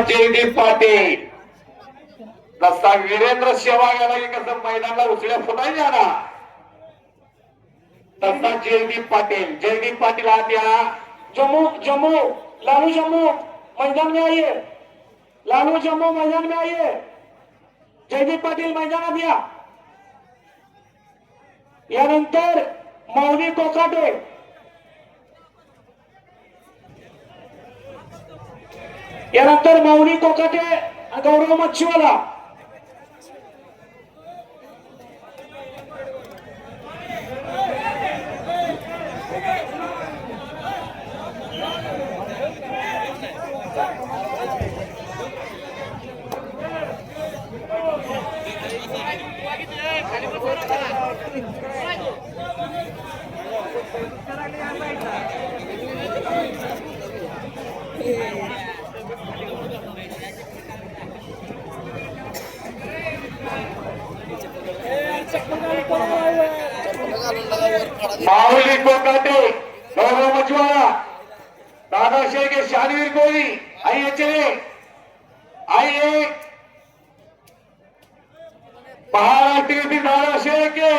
जयदीप पाटील जसा वीरेंद्र सेवा गेला की कसं मैदानाला उचल्या फुटायच्या ना तसा जयदीप पाटील आत या. जम्मू लालू जम्मू मैदान में आइए. लालू जम्मू मैदान में आइए. जयदीप पाटील मैदानात या. यानंतर मौनी कोकाटे. यानंतर मौनी कोकाटे गौरव मच्छीवाला. माऊली कोकाटे गौरव मच्छीवाला दादा शेख शानवीर कोहली आइए चले आइए. महाराष्ट्र की दादा शेख के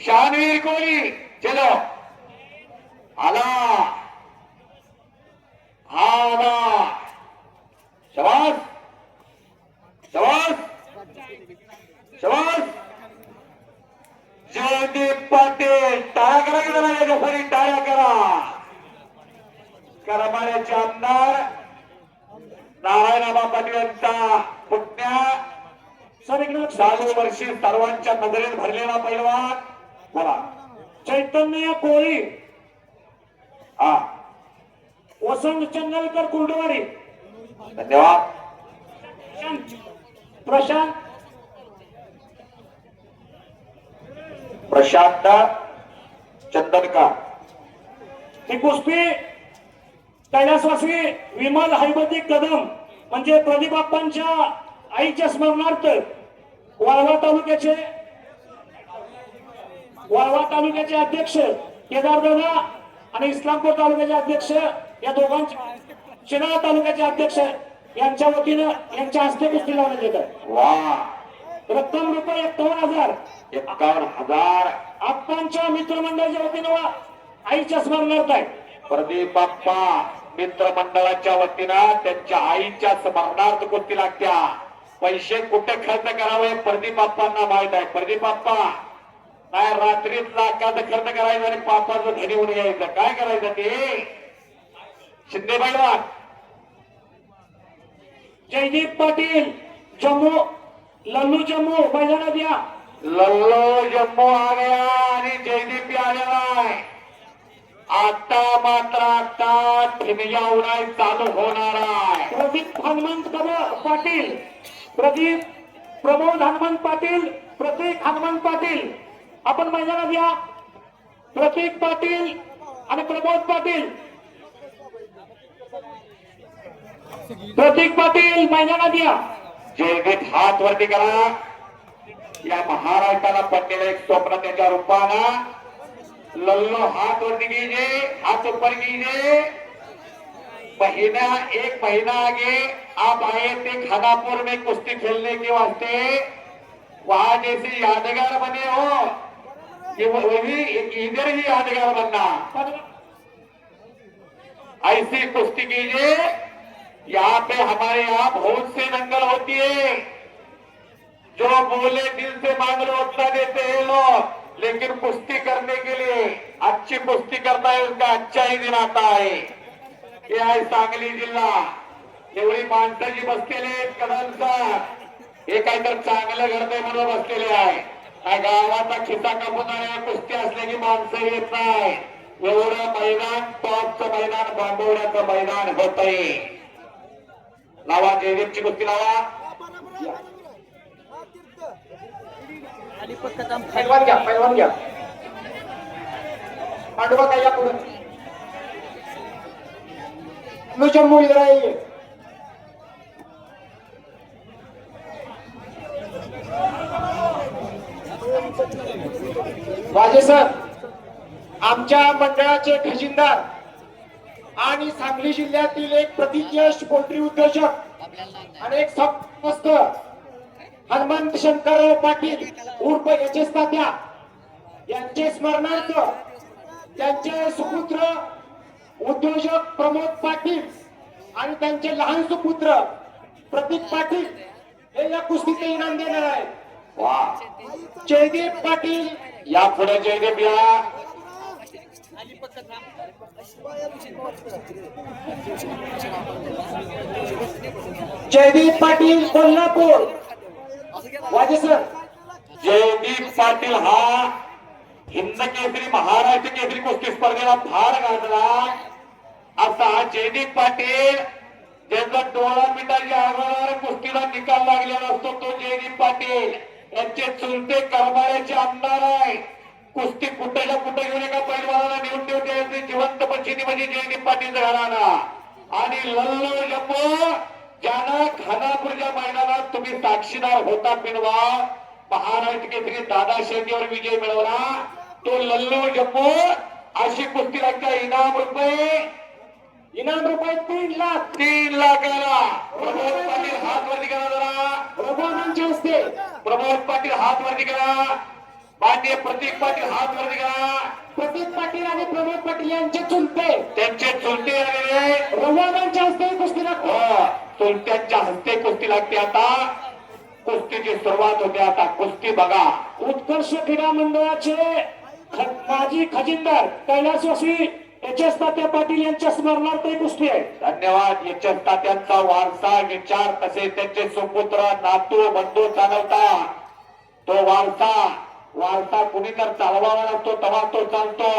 शानवीर कोहली चलो आला आला शाबाश शाबाश शाबाश. जयदीप पाटील टाळ्या करा की जरा याच्यासाठी टाळ्या करा. करमाळ्याचे आमदार नारायणआबा पाटील यांचा पुतण्या चालू वर्षी सर्वांच्या नजरेत भरलेला पैलवान बोला चैतन्य कोळी. हा वसंत चंदलकर कुर्डवाडी. धन्यवाद. प्रशांत चंदनकर. ही कुस्ती कैलासवासी विमल हैबती कदम म्हणजे प्रदीप आप्पांच्या आईच्या स्मरणार्थ वाळवा तालुक्याचे अध्यक्ष केदारदादा आणि इस्लामपूर तालुक्याचे अध्यक्ष या दोघांच्या शिराळा तालुक्याचे अध्यक्ष यांच्या वतीनं यांच्या हस्ते कुस्ती लावण्यात येत आहे. वा रक्कम रुपये 51,000. 51,000 आप्पांच्या मित्रमंडळाच्या वतीनं आईच्या स्मरणार्थ आहे. प्रदीप बाप्पा मित्रमंडळाच्या वतीनं त्यांच्या आईच्या स्मरणार्थ कुस्ती लागत्या. पैसे कुठे खर्च करावे प्रदीप बाप्पांना माहित आहे. प्रदीप बाप्पा नाही रात्रीत लाखात खर्च करायचं आणि पापाचं धनी होऊन यायचं. काय करायचं ते शिंदे पैलवान. जयदीप पाटील जम्मू लल्लू जम्मू मैदानात या. लल्लो जम्मू आ गया आणि जयदीप बी आलेला आहे. आता मात्र आता ठिणग्या उडाय चालू होणार आहे. प्रदीप हनुमंत पाटील प्रमोद हनुमंत पाटील प्रतीक हनुमंत पाटील आपण मैदानात या. प्रतीक पाटील आणि प्रमोद पाटील. प्रतीक पाटील मैदानात या. जयदीप हात वरती करा. या महाराष्ट्राला पडलेलं एक स्वप्न त्याच्या रूपानं लल्लो हाथ वरती कीजिए. हाथ ऊपर कीजिए. एक महीना आगे आप आए थे खानापुर में कुश्ती खेलने के वास्ते. वहां जैसे यादगार बने हो कि वो भी इधर ही यादगार बनना. ऐसी कुश्ती कीजिए. यहाँ पे हमारे यहाँ बहुत से दंगल होती है. जो बोले दिल से मांग लो उतना देते हैं लोग. लेकिन कुश्ती करने के लिए अच्छी कुश्ती करता है उसका अच्छा ही दिन आता है. हे आहे सांगली जिल्हा. एवढी माणसं जी बसलेले आहेत कदमचा हे काहीतरी चांगलं घडतंय म्हणून बसलेले आहे. गावाचा खिस्सा कापून कुस्ती असल्या की माणसं येत नाही. एवढं मैदान टॉपचं मैदान बांबवण्याचं मैदान होतंय. लावा जयदीपची कुस्ती लावा. पैलवान घ्या पांडुबा काय या पुढे जम्मू इधर आइए. वाजे सर आमच्या मंडळाचे खजिनदार आणि सांगली जिल्ह्यातील एक प्रतिज्ञ पोल्ट्री उद्योजक आणि एक समस्त हनुमंत शंकरराव पाटील उर्फ याचे तात्या यांचे स्मरणार्थ त्यांचे सुपुत्र उद्योजक प्रमोद पाटील आणि त्यांचे लहान सुपुत्र प्रतीक पाटील हे या कुस्तीचे इनाम देणार आहेत. वा, जयदीप पाटील या पुढे जयदेव या. जयदीप पाटील कोल्हापूर वाजेसर. जयदीप पाटील हा हिंद केसरी महाराष्ट्र केसरी कुस्ती स्पर्धेला फार गाजला असा जयदीप पाटील ज्याचा डोळा मिठाच्या आगावर कुस्तीला निकाल लागलेला असतो तो जयदीप पाटील यांचे चुलते करमाळ्याचे आमदार आहे. कुस्ती कुठेच्या कुठे घेऊन एका पैलवानाला नेऊन ठेवते जिवंत पंचिती म्हणजे जयदीप पाटील घराणा. आणि लल्लो जम्मू ज्यांना खानापूरच्या मैदानात तुम्ही साक्षीदार होता पिनवा महाराष्ट्र केसरी दादा शेट्टीवर विजय मिळवला तो लल्लो जम्मू. अशी कुस्ती लागता इनाम रुपये 3 लाख. 3 लाखाला. प्रमोद पाटील हात वरती करा जरा. प्रबोधांचे हस्ते प्रमोद पाटील हात वरती करा. माननीय प्रतीक पाटील हात वरती करा. प्रतीक पाटील आणि प्रमोद पाटील यांचे चुलते त्यांचे चुलते आलेले प्रबोधांच्या हस्ते कुस्ती लागते. चुलत्यांच्या हस्ते कुस्ती लागते. आता कुस्तीची सुरुवात होते. आता कुस्ती बघा. उत्कर्ष क्रीडा मंडळाचे माजी खजिनदार कैलासवासी एच.एस. तात्या पाटील यांच्या स्मरणार्थ ही कुस्ती आहे. धन्यवाद. याच्या तात्यांचा वारसा विचार तसे त्यांचे सुपुत्र नातू बंधू चालवता. तो वारसा कुणी तर चालवावा लागतो तेव्हा तो चालतो.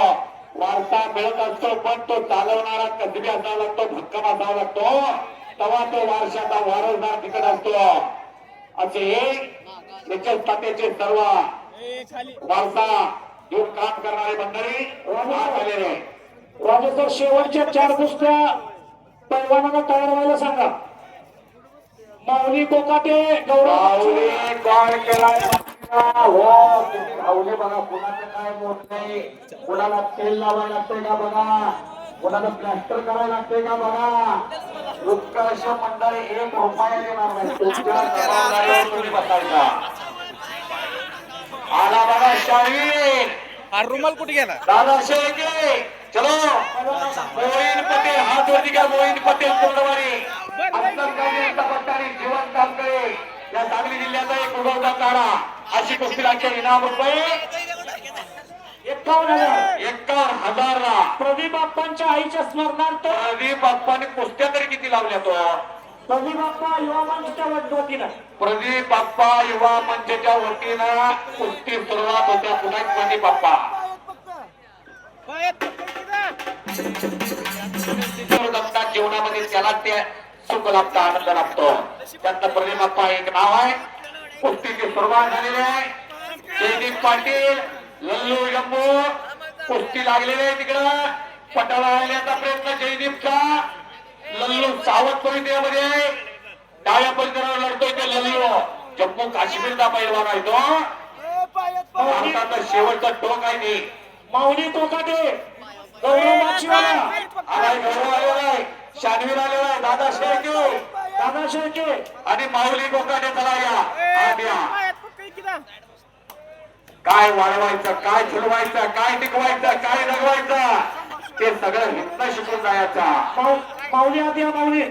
वारसा मिळत असतो पण तो चालवणारा कसबी असावा लागतो भक्कम असावा लागतो तेव्हा तो वारशाचा वारसदार तिकड असतो. असे याच्या तात्याचे सर्व वारसा घेऊन काम करणारे मंडळी आलेले. राजेश्वर शेवटच्या 4 कुस्त्या पैलवानांना तयार व्हायला सांगा. माऊली कोकाटे गौरव माऊली काय केलाय हो माऊली बघा. कुणाचं काय मोठ नाही. कुणाला तेल लावायला लागतंय का बघा. कुणाला प्लॅस्टर करायला लागतंय का बघा. उत्कर्ष मंडळी 1 रुपया देणार नाही. तुमच्या जबाबदारीवर तुम्ही बसायचा. आला बघा शाहीर रुमाल कुठे गेला दादा शेळके. चलो मोहीन पटेल हात वरती घ्या. मोहीन पटेल कोंडवारी पट्टाने जीवन काम करे. या सांगली जिल्ह्याचा एक उगवता काढा. अशी कुस्ती लागते. इनाम रुपये 51,000. 51,000. प्रदीप बाप्पांच्या आईच्या स्मरणार्थ प्रदीप बाप्पाने कुस्त्या तरी किती लावल्या तो. प्रदीप बाप्पा युवा मंचच्या वतीनं प्रदीप बाप्पा युवा मंचच्या वतीनं कुस्ती सुरुवात होत्या. पुन्हा प्रदीप बाप्पा जीवनामध्ये त्याला ते सुख लाभतं आनंद लाभतो. त्यातलं प्रदीप बाप्पा एक नाव आहे. कुस्तीची सुरुवात झालेली आहे. जयदीप पाटील लल्लू जम्मू कुस्ती लागलेली आहे. तिकडं पटाला आणण्याचा प्रयत्न जयदीपचा. लल्लू सावध परिस्थितीमध्ये डाव्या परिसरावर लढतोय ते लल्लू. जम्मू काश्मीरचा पैलवान आहे तो. भारताचा शेवटचा टोक आहे ते. माऊली कोकाटे गौरव माचीवाला आलाय गौरव आलेला आहे. शानवीर आलेला आहे. दादा शेळके दादा शेळके आणि माऊली कोकाटे चला या आत या. काय वाढवायचं काय झुलवायचं काय टिकवायचं काय जगवायचं ते सगळं हिंद शिकून जायचा. माऊली आत या. माऊली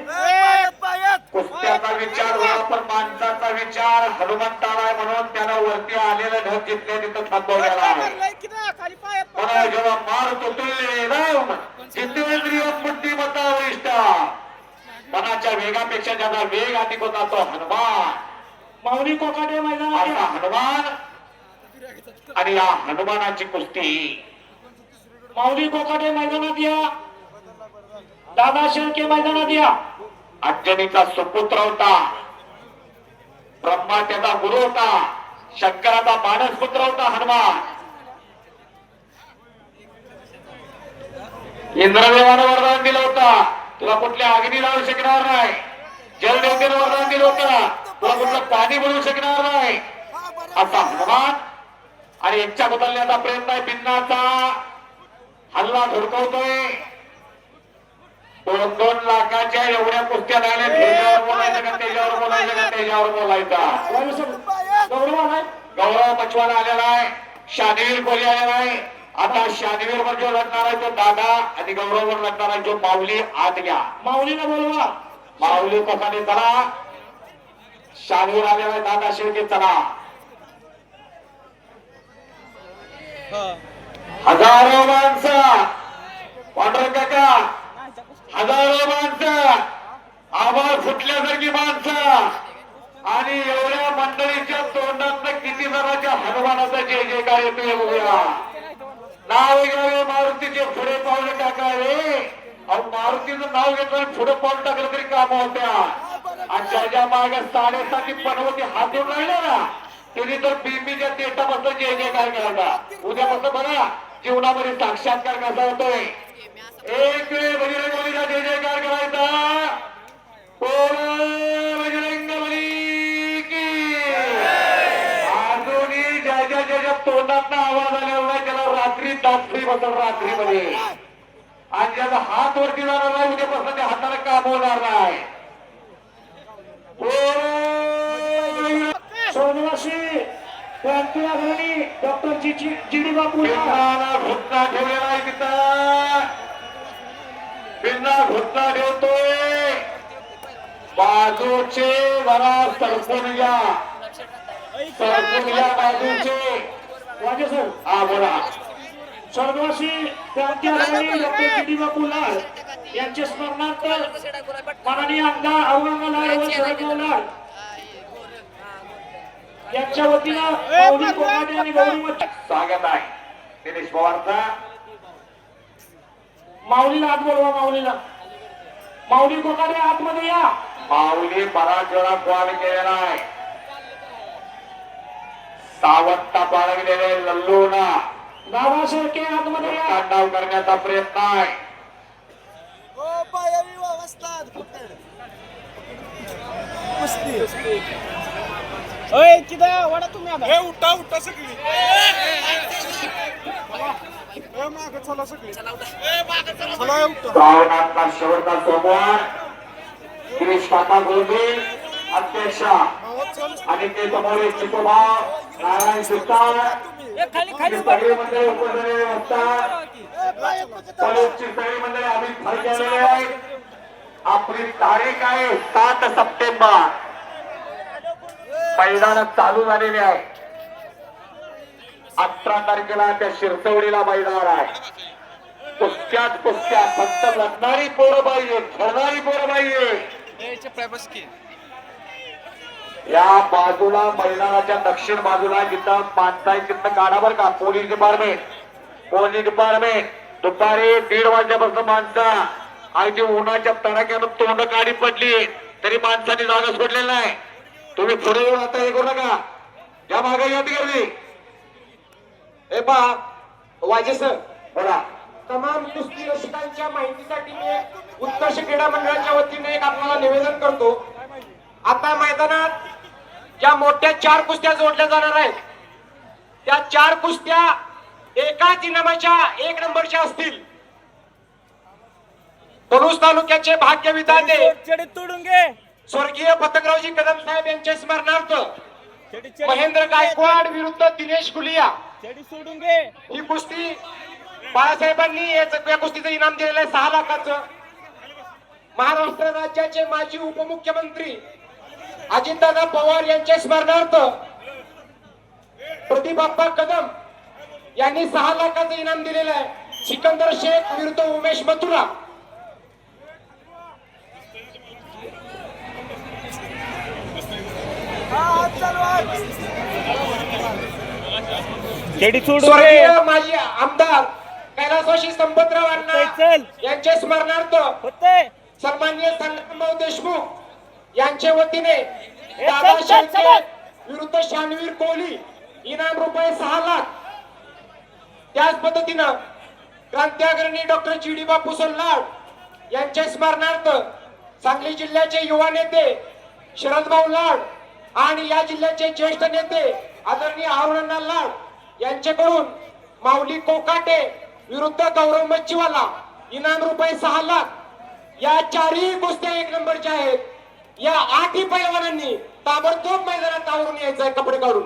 कुस्त्याचा विचार झाला पण माणसाचा विचार हनुमंताला म्हणून त्यानं वरती आलेलं ढग जिथले तिथं थांबवलेला आहे. म्हणून जेव्हा मार तुटले राम जितेंद्रिय बुद्धिमत्ता वरिष्ठ मनाच्या वेगापेक्षा ज्याचा वेग अधिक होता तो हनुमान. माऊली कोकाटे मैदानात असा या. हनुमान आणि या हनुमानाची कुस्ती. माऊली कोकाटे मैदानात या. दादा शेळके मैदानात या. अंजनीचा सुपुत्र होता. ब्रह्मा त्याचा गुरु होता. शंकराचा मानस पुत्र होता हनुमान. इंद्रदेवानं वरदान दिलं होतं तुला कुठल्या अग्नी लावू शकणार नाही. जलदेवतेनं वरदान दिलं होतं तुला कुठलं पाणी बनवू शकणार नाही. असा हनुमान आणि इच्छा बदलण्याचा प्रयत्न आहे. भिन्नाचा हल्ला धुडकवतोय. 2-2 लाखाच्या एवढ्या कुस्त्या लागल्या. बोलायचं का त्याच्यावर बोलायचा. गौरव आलाय. गौरव मचवाला आलेला आहे, शानवीर कोली आलेला आहे. आता शानवीर वर जो लढणार आहे तो दादा आणि गौरव वर लढणार आहे जो माऊली. आत घ्या, माऊलीला बोलवा. माऊली कोकाने चला. शानवीर आलेला आहे, दादा शेळके चला. हजारो माणसं, पांढर काका, हजारो माणसं, आवाज फुटल्यासारखी माणसं आणि एवढ्या मंडळीच्या तोंडात किती जणांच्या हनुमानाचा जय जयकार येतोय बघूया. नाव घ्यावे मारुतीचे, पुढे पावलं टाका रे. अहो मारुतीचं नाव घेतलं पुढे पाऊल टाकलं तरी काम होत्या. आणि ज्याच्या मागे 7.5 पनवती हात देऊन राहिला ना त्यांनी तर बीबीच्या देटापासून जय जयकार करायचा. उद्यापासून बघा जीवनामध्ये साक्षात्कार कसा होतोय. एक वेळ बजरंगबलीचा जय जयकार करायचा. बजरंगबली की अजूनही ज्याच्या तोंडात आवाज आलेला नाही त्याला रात्री दात्री बसल रात्रीमध्ये. आणि ज्याचा हात वरती जाणार नाही उद्यापासून त्या हाताला काम होणार नाही. सोनवाशी क्रांती अग्रणी डॉक्टर जी.डी. बापू घुटना ठेवलेला आहे तिथं. बिना घुटना ठेवतोय. बाजूचे जरा सरकून घ्या, सरकून घ्या बाजूचे. वाजे सर. हा बोला. स्वर्गवासी क्रांती अग्रणी डॉक्टर जी.डी. बापू लाड यांच्या स्मरणार्थ माननीय आमदार औरंगाबाद व शरदराव लाड यांच्या वतीनं माऊली कोकाटे आणि गौरी मच्छी स्वागत आहे दिनेश पवारचा. माऊलीला आत बोलवा. माऊलीला. माऊली कोकाटे आतमध्ये या. माऊली बराच वेळा कॉल केलेला आहे. सावत्ता बाळगलेले लल्लू ना दादा शेळके आतमध्ये या. डाव करण्याचा प्रयत्न आहे. उठा उठा सगळी माग चला सगळी चला उठा. श्रावणातला शेवटचा सोमवार. गिरीश काका गोंधे अध्यक्ष आणि ते समोर चिकोभाव नारायण सुतार सगळी मंडळी उपस्थित असतात. कॉलेजची सगळी मंडळी आम्ही फार आलेले आहे. आपली तारीख आहे 7 सप्टेंबर. मैदान चालू झालेले आहे. 18 तारखेला त्या शिरसवडीला मैदान आहे. कुस्त्यात कुस्त्या फक्त लढणारी पोरं पाहिजे, खेळणारी पोरं पाहिजे. या बाजूला मैदानाच्या दक्षिण बाजूला जिथं माणसं आहे तिथं काढा बरं का. पोलीस डिपार्टमेंट दुपारी 1:30 वाजल्यापासून माणसं आणि ती उन्हाच्या तडाख्यानं तोंड काढी पडली तरी माणसाने जागा सोडलेली नाही. तुम्ही पुढे येऊन आता हे करू नका. या मागे या गर्दी. हे पहा वाजे सर बोला. तमाम कुस्ती रसिकांच्या माहितीसाठी मी उत्कर्ष क्रीडा मंडळाच्या वतीने एक आपल्याला निवेदन करतो. आता मैदानात ज्या मोठ्या 4 कुस्त्या जोडल्या जाणार आहेत त्या 4 कुस्त्या एकाच इनामाच्या 1 नंबरच्या असतील. पलूस तालुक्याचे भाग्य विधाते स्वर्गीय पतंगरावजी कदम साहेब यांच्या स्मरणार्थ महेंद्र गायकवाड विरुद्ध दिनेश गुलिया ही कुस्ती बाळासाहेबांनी या कुस्तीचं इनाम दिलेलं आहे 6 लाखाचं. महाराष्ट्र राज्याचे माजी उपमुख्यमंत्री अजितदादा पवार यांच्या स्मरणार्थ प्रतिबाप्पा कदम यांनी 6 लाखाचं इनाम दिलेलं आहे. सिकंदर शेख विरुद्ध उमेश मथुरा. स्वर्गीय माजी आमदार कैलासवासी संपतराव अण्णा यांच्या स्मरणार्थ सन्माननीय संग्रामभाऊ देशमुख यांच्या वतीने दादा शेळके विरुद्ध शानवीर कोहली इनाम रुपये 6 लाख. त्याच पद्धतीनं क्रांती डॉक्टर जी.डी. बापू लाड यांच्या स्मरणार्थ सांगली जिल्ह्याचे युवा नेते शरदभाऊ लाड आणि या जिल्ह्याचे ज्येष्ठ नेते आदरणीय अरुणा लाड यांच्याकडून माऊली कोकाटे विरुद्ध गौरव मच्छीवाला इनाम रुपये 6 लाख. या 4ही कुस्त्या 1 नंबरच्या आहेत. या 8ही पैलवानांनी ताबडतोब मैदानात आवरून यायचंय कपडे काढून.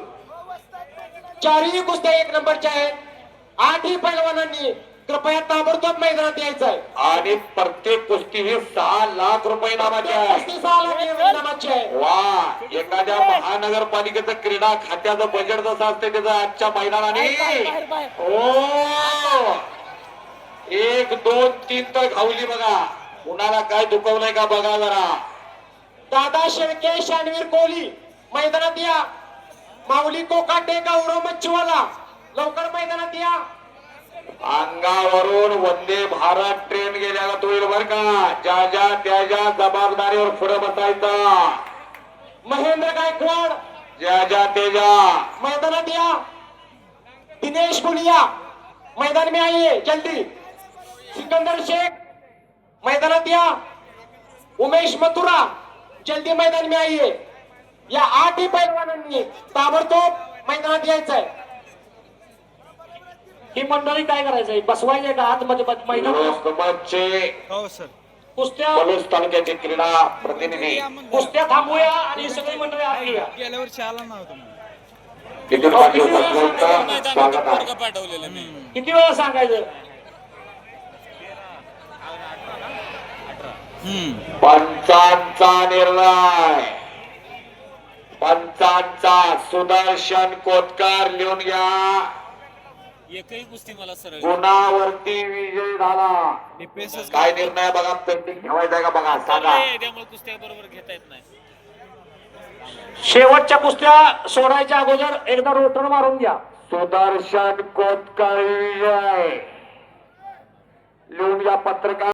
चारही कुस्त्या 1 नंबरच्या आहेत. 8ही पैलवानांनी कृपया ताबडतोब मैदानात यायचंय. आणि प्रत्येक कुस्ती ही 6 लाख रुपये नामाची आहे. 36 लाख नामाची आहे. वा, एखाद्या महानगरपालिकेचं क्रीडा खात्याचं बजेट जसं असते त्याचं आजच्या मैदानाने हो 1 2 3 तर खाऊली बघा. कुणाला काय दुखवलंय का बघा जरा. दादा शेळके, शानवीर कोहली मैदानात या. माऊली कोकाटे, गौरव मच्छीवाला लवकर मैदानात या. अंगावरून वंदे भारत ट्रेन गेल्याला तो येईल बर का. ज्या त्या जबाबदारीवर पुढे बसायचा. महेंद्र गायकवाड ज्या तेजा मैदानात या. दिनेश गुलिया मैदान में आइए जल्दी. सिकंदर शेख मैदानात या. उमेश मथुरा जल्दी मैदान में आइए. या 8ही पैलवानांनी ताबडतोब मैदानात यायचंय. ही मंडळी काय करायचंय? बसवायचंय का आतमध्ये मैदान? लोकमतचे हो सर. कुस्त्या पलूस तालुक्याचे क्रीडा प्रतिनिधी कुस्त्या थांबूया आणि सगळी मंडळी आत घेऊया. गेल्या वर्षी आला नव्हता नितीन पाटील सत्वंत स्वागत आहे. किती वेळा सांगायचं? पंचांचा निर्णय. पंचांचा सुदर्शन कोतकर लिहून घ्या. एकही कुस्ती मला सरळ गुणावरती विजय झाला. डिफेन्स काय निर्णय बघा. पेंडिंग ठेवायचा का बघा सांगा. त्यामुळे कुस्त्या बरोबर घेता येत नाही. शेवटच्या कुस्त्या सोडायच्या अगोदर एकदा रोटर मारून घ्या. सुदर्शन कोतकर विजय लिहून घ्या पत्रकार.